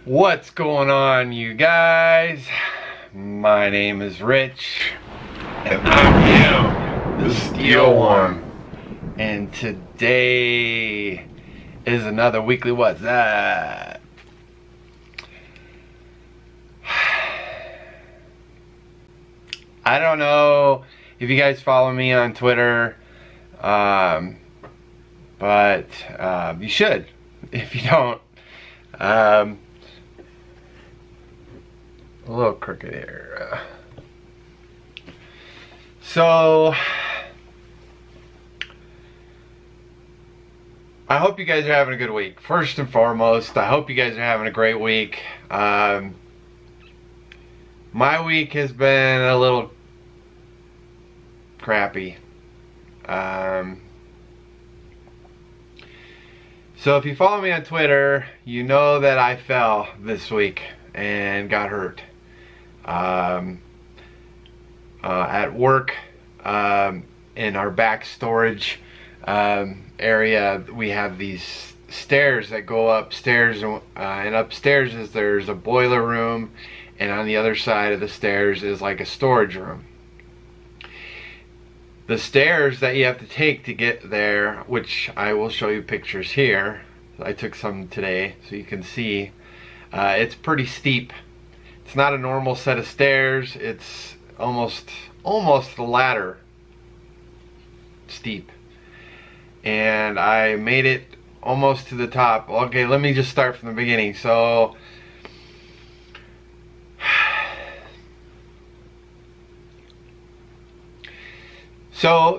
What's going on, you guys? My name is Rich, and I'm him, the Steel One. And today is another weekly What's That? I don't know if you guys follow me on Twitter, but you should. If you don't, a little crooked here. So I hope you guys are having a good week. First and foremost, I hope you guys are having a great week. My week has been a little crappy. So if you follow me on Twitter, you know that I fell this week and got hurt. At work, in our back storage area, we have these stairs that go upstairs, and upstairs there's a boiler room, and on the other side of the stairs is like a storage room. The stairs that you have to take to get there, which I will show you pictures here. I took some today so you can see. It's pretty steep. It's not a normal set of stairs. It's almost the ladder steep. And I made it almost to the top. Okay, let me just start from the beginning. So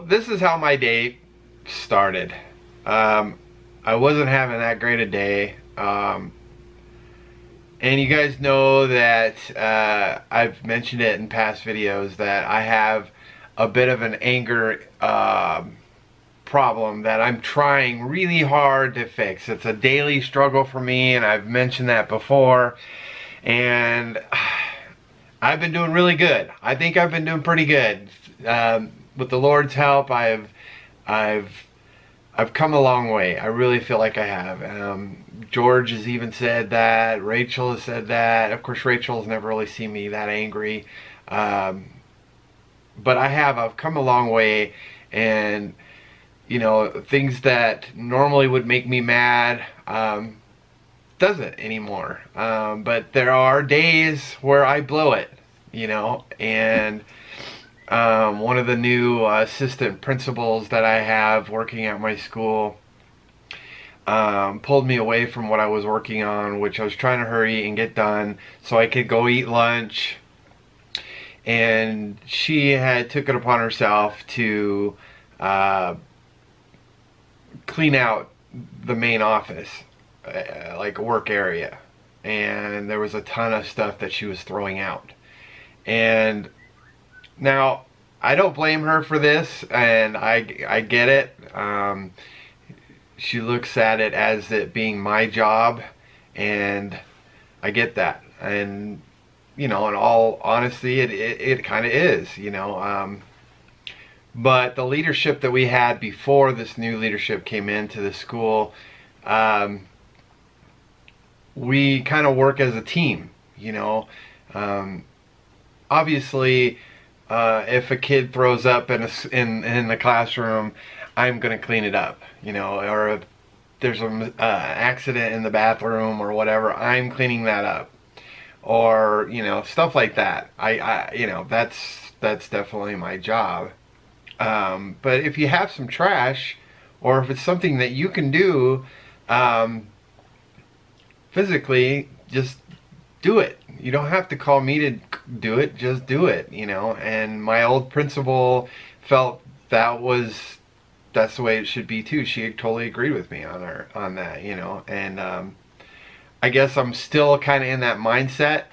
this is how my day started. I wasn't having that great a day. And you guys know that I've mentioned it in past videos that I have a bit of an anger problem that I'm trying really hard to fix. It's a daily struggle for me, and I've mentioned that before. And I've been doing really good. I think I've been doing pretty good. With the Lord's help, I've come a long way. I really feel like I have. George has even said that. Rachel has said that. Of course, Rachel has never really seen me that angry. But I've come a long way, and you know, things that normally would make me mad doesn't anymore. But there are days where I blow it, you know, and one of the new assistant principals that I have working at my school pulled me away from what I was working on, which I was trying to hurry and get done so I could go eat lunch. And she had took it upon herself to clean out the main office, like a work area. And there was a ton of stuff that she was throwing out. And now, I don't blame her for this, and I get it. She looks at it as it being my job, and I get that. And, you know, in all honesty, it kind of is, you know. But the leadership that we had before this new leadership came into the school, we kind of work as a team, you know. Obviously, if a kid throws up in the classroom, I'm gonna clean it up, you know. Or if there's an accident in the bathroom or whatever, I'm cleaning that up. Or, you know, stuff like that. You know, that's definitely my job. But if you have some trash, or if it's something that you can do physically, just do it. You don't have to call me to do it, just do it, you know. And my old principal felt that's the way it should be too. She totally agreed with me on that, you know. And I guess I'm still kind of in that mindset,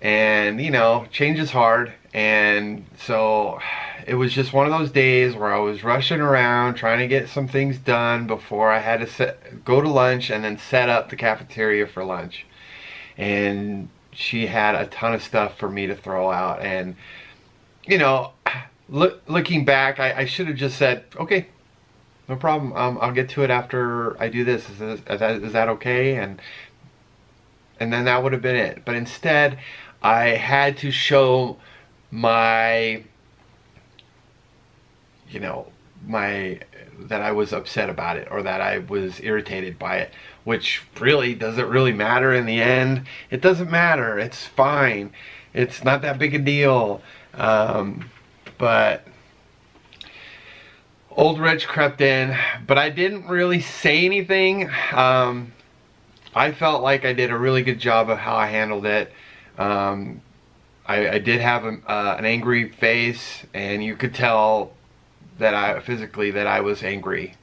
and you know, change is hard. And so it was just one of those days where I was rushing around trying to get some things done before I had to go to lunch and then set up the cafeteria for lunch. And she had a ton of stuff for me to throw out, and you know, looking back, I should have just said, okay, no problem, I'll get to it after I do this. Is that okay? And and then that would have been it. But instead, I had to show my, you know, that I was upset about it, or that I was irritated by it, which really doesn't really matter in the end. It doesn't matter. It's fine. It's not that big a deal. But Old Rich crept in, but I didn't really say anything. I felt like I did a really good job of how I handled it. I did have an angry face, and you could tell that physically that I was angry,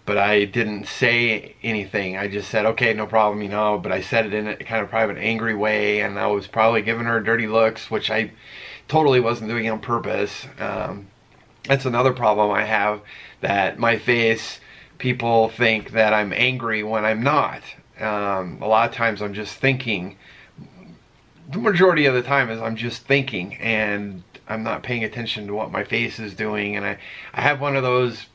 but I didn't say anything. I just said, okay, no problem, you know, but I said it in a kind of probably an angry way, and I was probably giving her dirty looks, which I totally wasn't doing on purpose. That's another problem I have, that my face, people think that I'm angry when I'm not. A lot of times I'm just thinking. The majority of the time is I'm just thinking, and I'm not paying attention to what my face is doing, and I have one of those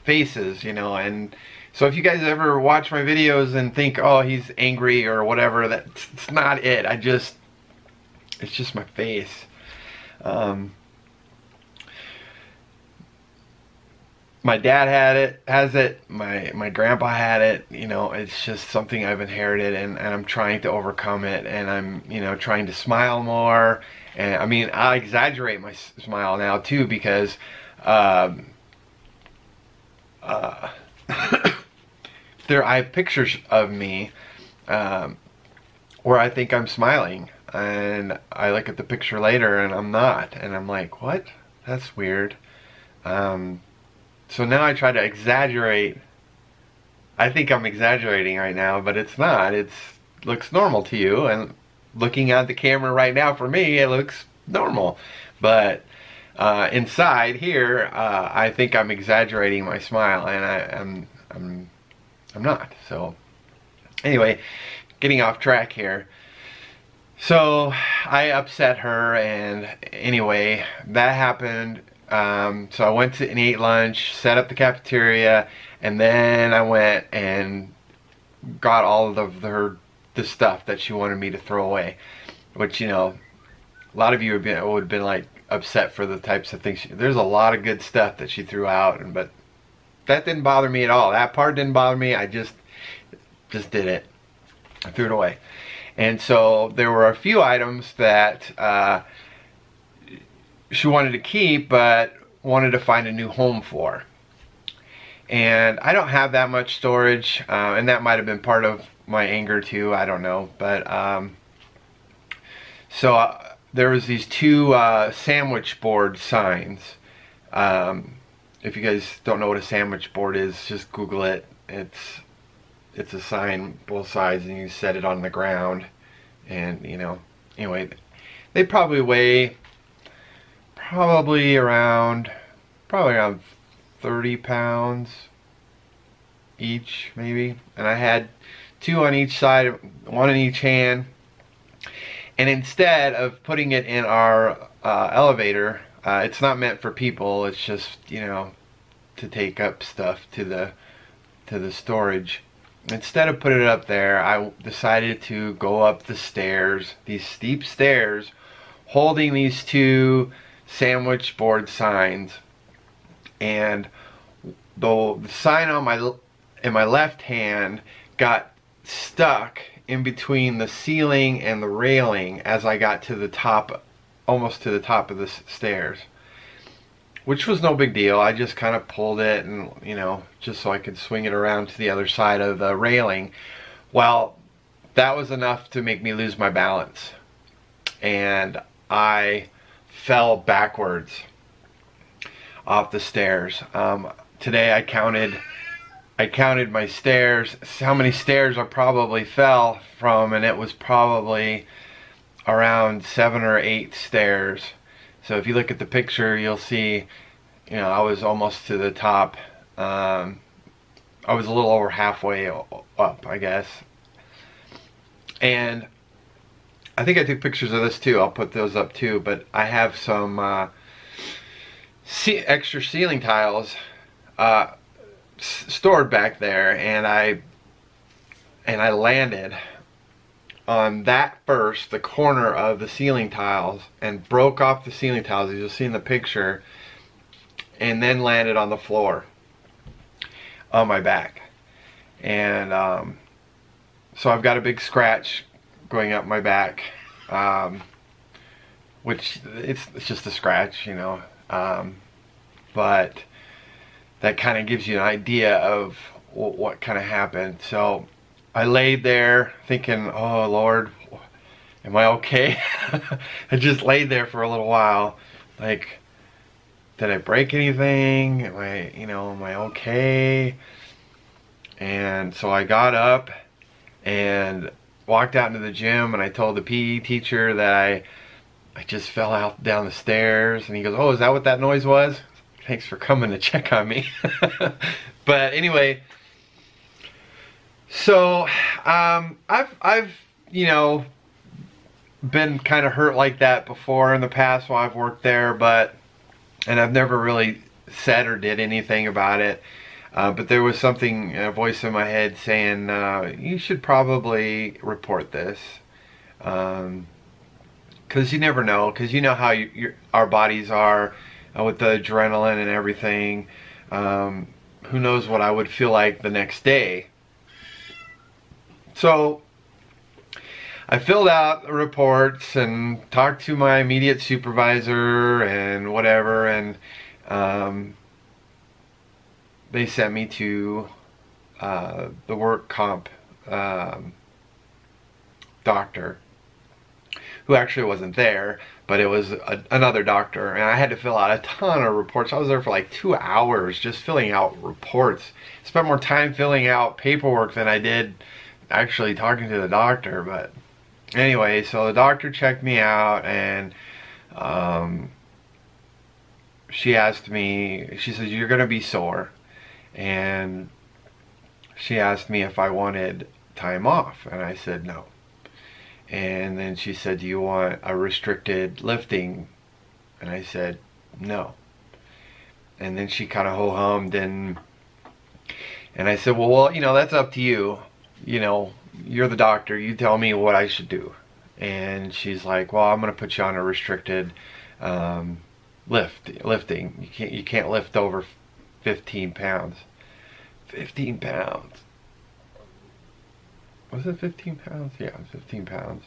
faces, you know. And so if you guys ever watch my videos and think, oh, he's angry or whatever, that's not it. It's just my face. My dad has it, my grandpa had it, you know. It's just something I've inherited, and I'm trying to overcome it, and I'm, you know, trying to smile more. And I mean, I exaggerate my smile now too, because I have pictures of me where I think I'm smiling, and I look at the picture later and I'm not, and I'm like, what? That's weird. So now I try to exaggerate. I think I'm exaggerating right now, but it's not. It looks normal to you, and looking at the camera right now, for me, it looks normal. But inside here, I think I'm exaggerating my smile, and I'm not. So anyway, getting off track here. So I upset her, and anyway, that happened. So I went and ate lunch, set up the cafeteria, and then I went and got all of the stuff that she wanted me to throw away. Which, you know, a lot of you would have been like upset for the types of things. There's a lot of good stuff that she threw out, but that didn't bother me at all. That part didn't bother me. I just did it. I threw it away. And so there were a few items that she wanted to keep, but wanted to find a new home for. And I don't have that much storage, and that might have been part of my anger too. I don't know. But so there was these two sandwich board signs. If you guys don't know what a sandwich board is, just Google it. It's a sign both sides, and you set it on the ground, and, you know, anyway, they probably weigh around 30 pounds each, maybe. And I had two on each side, one in each hand. And instead of putting it in our elevator, it's not meant for people. It's just, you know, to take up stuff to the storage. Instead of putting it up there, I decided to go up the stairs, these steep stairs, holding these two sandwich board signs. And the sign on in my left hand got stuck in between the ceiling and the railing as I got to the top, almost to the top of the stairs, which was no big deal. I just kind of pulled it, and, you know, just so I could swing it around to the other side of the railing. Well, that was enough to make me lose my balance, and I fell backwards off the stairs. Today I counted my stairs, how many stairs I probably fell from, and it was probably around 7 or 8 stairs. So if you look at the picture, you'll see, you know, I was almost to the top. I was a little over halfway up, I guess. And I think I took pictures of this too. I'll put those up too. But I have some extra ceiling tiles stored back there, and I landed on that first, the corner of the ceiling tiles, and broke off the ceiling tiles, as you'll see in the picture, and then landed on the floor on my back. And so I've got a big scratch going up my back, which it's just a scratch, you know, but that kind of gives you an idea of what kind of happened. So I laid there thinking, oh Lord, am I okay? I just laid there for a little while, like, did I break anything? Am I okay? And so I got up and walked out into the gym, and I told the PE teacher that I just fell out down the stairs, and he goes, oh, is that what that noise was? Thanks for coming to check on me. But anyway, so I've you know, been kind of hurt like that before in the past while I've worked there, and I've never really said or did anything about it. But there was something, a voice in my head saying, you should probably report this. Because you never know, because you know how our bodies are with the adrenaline and everything. Who knows what I would feel like the next day. So I filled out the reports and talked to my immediate supervisor and whatever, and they sent me to the work comp doctor, who actually wasn't there, but it was another doctor, and I had to fill out a ton of reports. I was there for like 2 hours just filling out reports. Spent more time filling out paperwork than I did actually talking to the doctor. But anyway, so the doctor checked me out, and she asked me, she says, you're gonna be sore, and she asked me if I wanted time off, and I said no. And then she said, do you want a restricted lifting? And I said no. And then she kind of ho-hummed, and I said, well, you know, that's up to you. You know, you're the doctor, you tell me what I should do. And she's like, well, I'm gonna put you on a restricted lifting. You can't lift over 15 pounds. 15 pounds. Was it 15 pounds? Yeah, it was 15 pounds.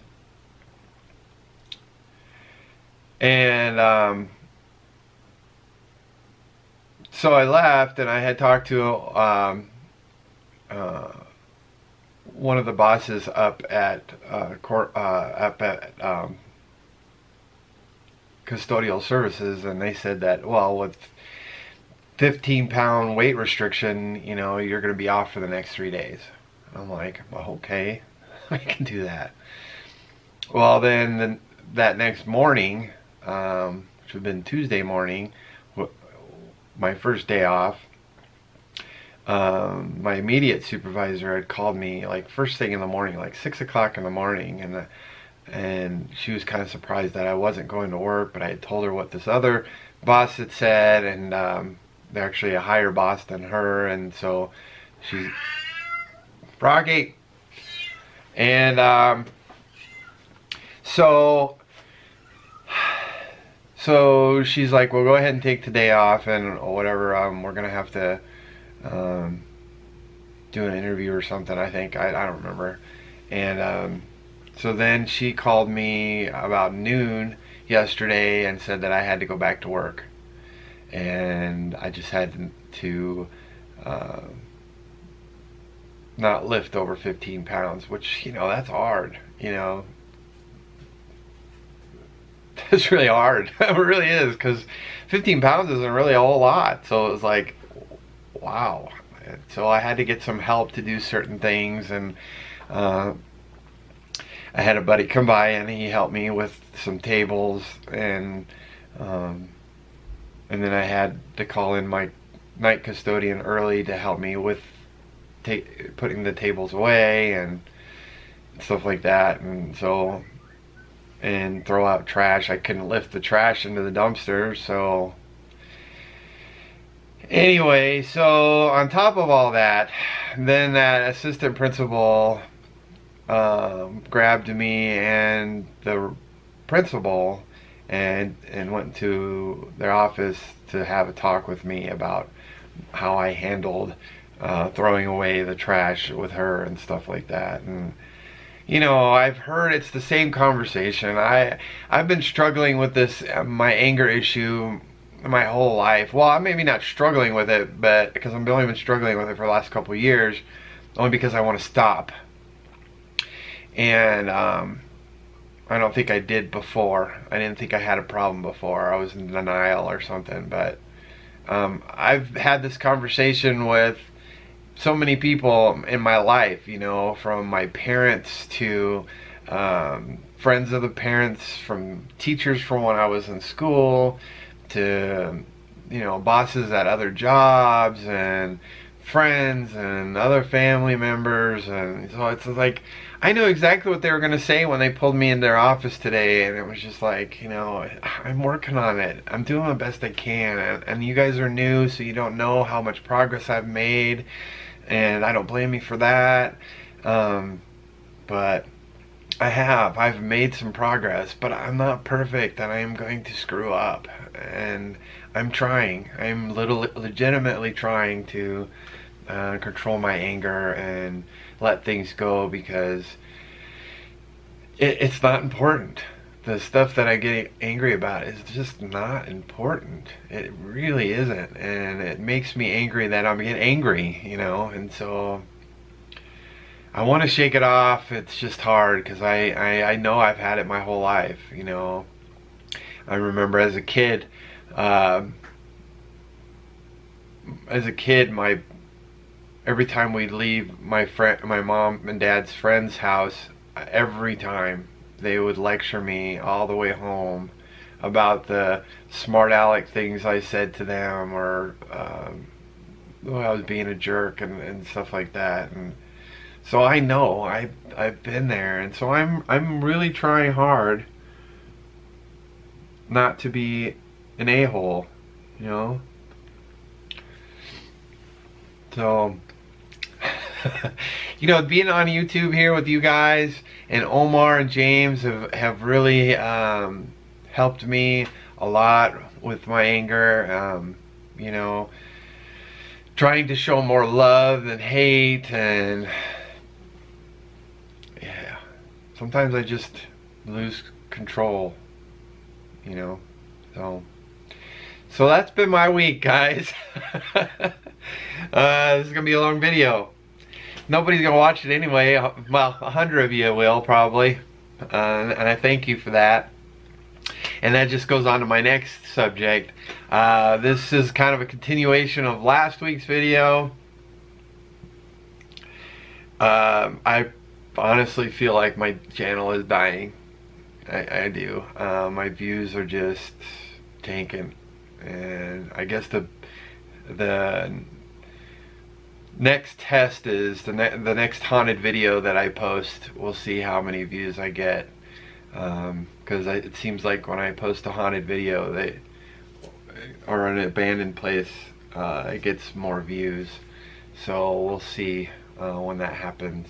And so I left, and I had talked to one of the bosses up at custodial services, and they said that, well, with 15-pound weight restriction, you know, you're going to be off for the next 3 days. I'm like, well, okay, I can do that. Well, then that next morning, which would have been Tuesday morning, my first day off, my immediate supervisor had called me like first thing in the morning, like 6 o'clock in the morning, and she was kind of surprised that I wasn't going to work, but I had told her what this other boss had said, and they're actually a higher boss than her, and so she's Rocky. And so she's like, well, go ahead and take today off and whatever, we're gonna have to do an interview or something, I think. I don't remember. And so then she called me about noon yesterday and said that I had to go back to work, and I just had to not lift over 15 pounds, which, you know, that's hard, you know. It's really hard. It really is, because 15 pounds isn't really a whole lot. So it was like, wow. So I had to get some help to do certain things, and I had a buddy come by, and he helped me with some tables, and then I had to call in my night custodian early to help me with putting the tables away and stuff like that, and throw out trash. I couldn't lift the trash into the dumpster. So anyway, so on top of all that, then that assistant principal grabbed me and the principal and went to their office to have a talk with me about how I handled throwing away the trash with her and stuff like that. And you know, I've heard it's the same conversation. I've been struggling with this my anger issue my whole life. Well, maybe not struggling with it, but because I've only been struggling with it for the last couple of years, only because I want to stop. And I don't think I did before. I didn't think I had a problem before. I was in denial or something. But I've had this conversation with so many people in my life, you know, from my parents to friends of the parents, from teachers from when I was in school, to, you know, bosses at other jobs, and friends and other family members. And so it's like, I knew exactly what they were going to say when they pulled me in their office today, and it was just like, you know, I'm working on it. I'm doing the best I can, and you guys are new, so you don't know how much progress I've made, and I don't blame you for that. But I've made some progress, but I'm not perfect, and I am going to screw up, and I'm trying. I'm legitimately trying to control my anger and let things go, because it's not important. The stuff that I get angry about is just not important. It really isn't, and it makes me angry that I'm getting angry, you know. And so I want to shake it off. It's just hard because I know I've had it my whole life, you know. I remember as a kid, every time we'd leave my mom and dad's friend's house, every time they would lecture me all the way home about the smart aleck things I said to them, or I was being a jerk and stuff like that. And so I know I've been there, and so I'm really trying hard not to be an a-hole, you know. So you know, being on YouTube here with you guys, and Omar and James have really helped me a lot with my anger. You know, trying to show more love than hate, and yeah, sometimes I just lose control, you know. So that's been my week, guys. This is gonna be a long video. Nobody's gonna watch it anyway. Well, 100 of you will probably, and I thank you for that. And that just goes on to my next subject. This is kind of a continuation of last week's video. I honestly feel like my channel is dying. I do. My views are just tanking, and I guess the next test is the next haunted video that I post. We'll see how many views I get, because it seems like when I post a haunted video, or an abandoned place, it gets more views. So we'll see when that happens,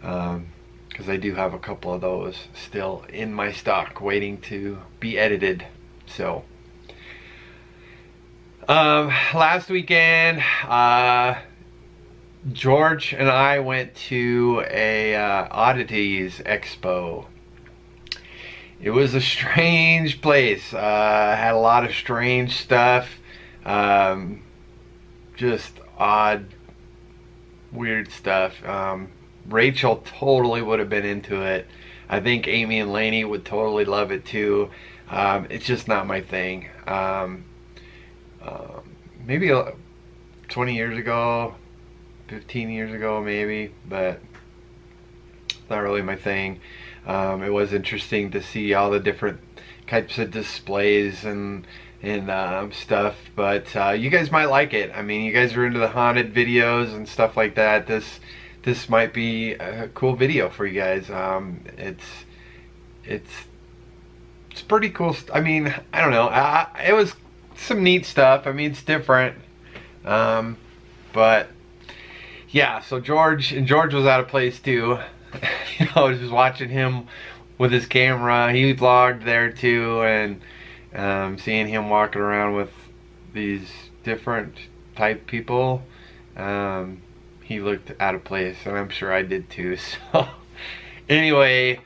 because I do have a couple of those still in my stock waiting to be edited. So last weekend, George and I went to a oddities expo. It was a strange place. Had a lot of strange stuff, just odd, weird stuff. Rachel totally would have been into it. I think Amy and Lainey would totally love it too. It's just not my thing. Maybe 20 years ago, 15 years ago maybe, but not really my thing. It was interesting to see all the different types of displays and stuff, but you guys might like it. I mean, you guys are into the haunted videos and stuff like that. This might be a cool video for you guys. It's pretty cool. I mean, I don't know. It was some neat stuff. I mean, it's different. But yeah, so George was out of place too. you know, just watching him with his camera. He vlogged there too, and seeing him walking around with these different type people, he looked out of place, and I'm sure I did too. So anyway,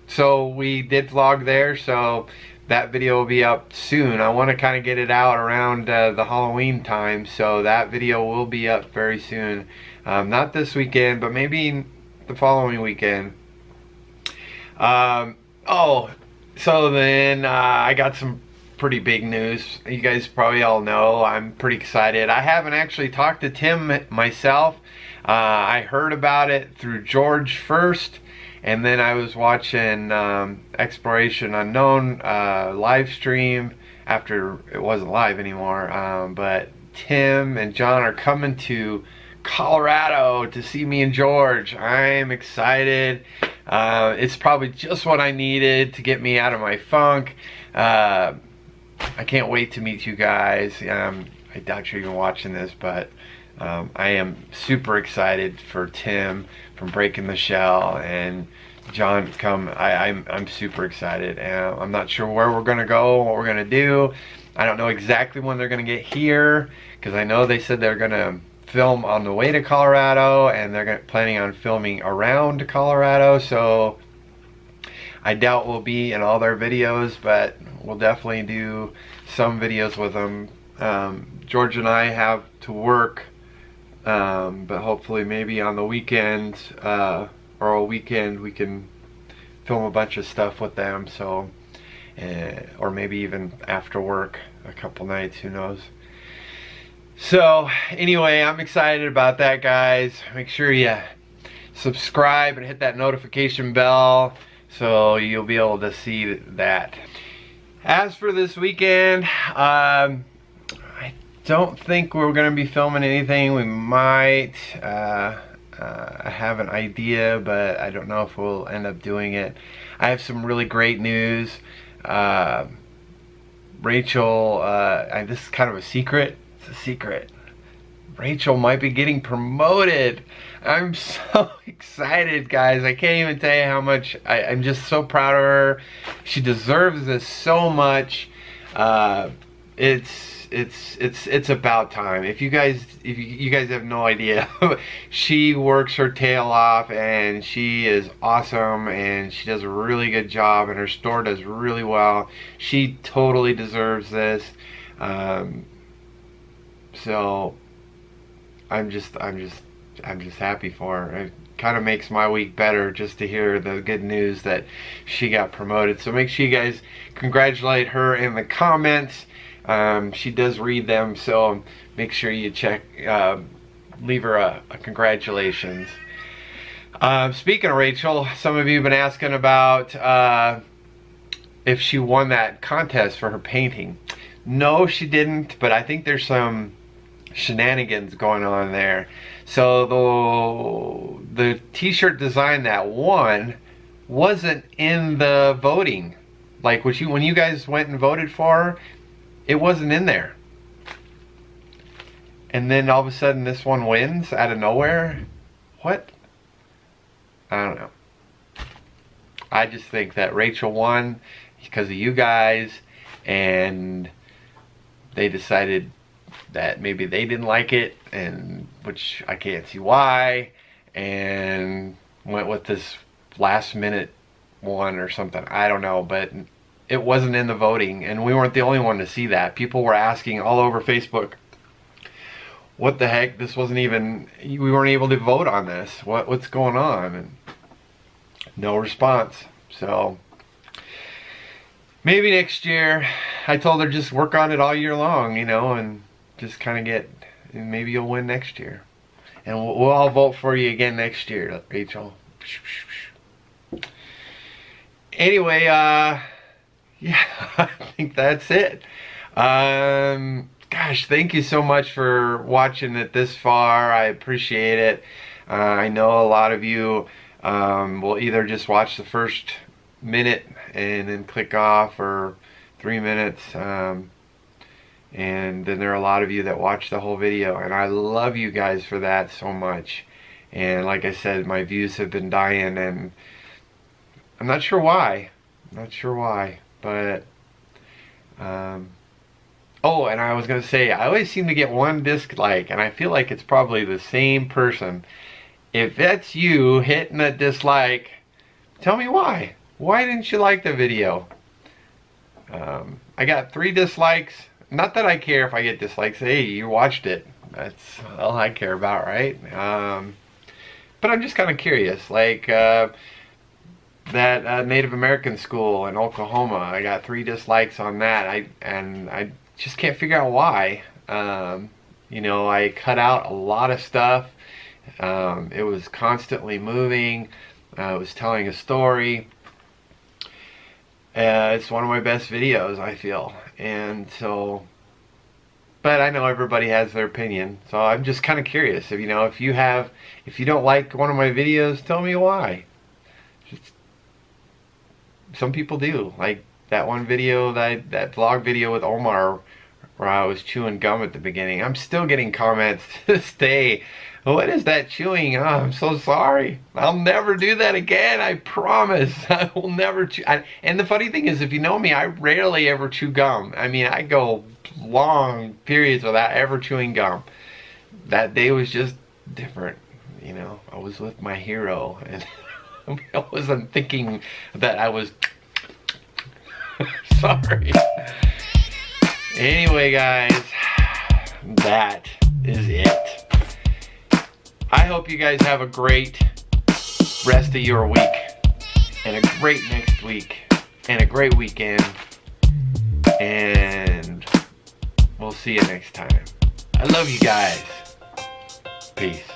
so we did vlog there, so that video will be up soon. I want to kind of get it out around the Halloween time, so that video will be up very soon. Not this weekend, but maybe the following weekend. Oh, so then I got some pretty big news. You guys probably all know I'm pretty excited. I haven't actually talked to Tim myself. I heard about it through George first, and then I was watching Exploration Unknown live stream after it wasn't live anymore. But Tim and John are coming to Colorado to see me and George. I'm excited. It's probably just what I needed to get me out of my funk. I can't wait to meet you guys. I doubt you're even watching this, but I am super excited for Tim from Breaking the Shell and John to come. I'm super excited. I'm not sure where we're gonna go, what we're gonna do. I don't know exactly when they're gonna get here, because I know they said they're gonna film on the way to Colorado, and they're planning on filming around Colorado, so I doubt we'll be in all their videos, but we'll definitely do some videos with them. George and I have to work, but hopefully maybe on the weekends or a weekend we can film a bunch of stuff with them. So, or maybe even after work, a couple nights, who knows. So anyway, I'm excited about that, guys. Make sure you subscribe and hit that notification bell so you'll be able to see that. As for this weekend, I don't think we're going to be filming anything. We might. I have an idea, but I don't know if we'll end up doing it. I have some really great news. Rachel, this is kind of a secret. It's a secret. Rachel might be getting promoted. I'm so excited, guys. I can't even tell you how much I'm just so proud of her. She deserves this so much. It's about time. If you guys have no idea, she works her tail off, and she is awesome, and she does a really good job, and her store does really well. She totally deserves this. So I'm just happy for her. It kind of makes my week better just to hear the good news that she got promoted. So make sure you guys congratulate her in the comments. She does read them, so make sure you check, leave her a congratulations. Speaking of Rachel, some of you have been asking about if she won that contest for her painting. No, she didn't, but I think there's some shenanigans going on there. So the t-shirt design that won wasn't in the voting. Like when you guys went and voted for her, it wasn't in there. And then all of a sudden this one wins out of nowhere. What? I don't know. I just think that Rachel won because of you guys, and they decided that maybe they didn't like it, and which I can't see why, and went with this last minute one or something. I don't know, but it wasn't in the voting, and we weren't the only one to see that. People were asking all over Facebook, what the heck, this wasn't even, we weren't able to vote on this. What's going on? And no response. So maybe next year. I told her just work on it all year long, you know, and just kind of and maybe you'll win next year. And we'll all vote for you again next year, Rachel. Anyway, yeah, I think that's it. Gosh, thank you so much for watching it this far. I appreciate it. I know a lot of you will either just watch the first minute and then click off, or 3 minutes. And then there are a lot of you that watch the whole video, and I love you guys for that so much. And like I said, my views have been dying, and I'm not sure why. Not sure why, but oh, and I was gonna say, I always seem to get one dislike, and I feel like it's probably the same person. If that's you hitting a dislike, tell me why. Why didn't you like the video? I got 3 dislikes. Not that I care if I get dislikes. Hey, you watched it. That's all I care about, right? But I'm just kind of curious. Like that Native American school in Oklahoma, I got 3 dislikes on that. I just can't figure out why. You know, I cut out a lot of stuff. It was constantly moving. It was telling a story. It's one of my best videos, I feel. And so, but I know everybody has their opinion, so I'm just kind of curious. If you know, if you don't like one of my videos, tell me why. Just, some people do. Like that one video, that vlog video with Omar, where I was chewing gum at the beginning. I'm still getting comments to this day. What is that chewing? Oh, I'm so sorry. I'll never do that again. I promise. I will never chew. And the funny thing is, if you know me, I rarely ever chew gum. I mean, I go long periods without ever chewing gum. That day was just different. You know, I was with my hero, and I wasn't thinking that I was sorry. Anyway, guys, that is it. I hope you guys have a great rest of your week, and a great next week, and a great weekend, and we'll see you next time. I love you guys. Peace.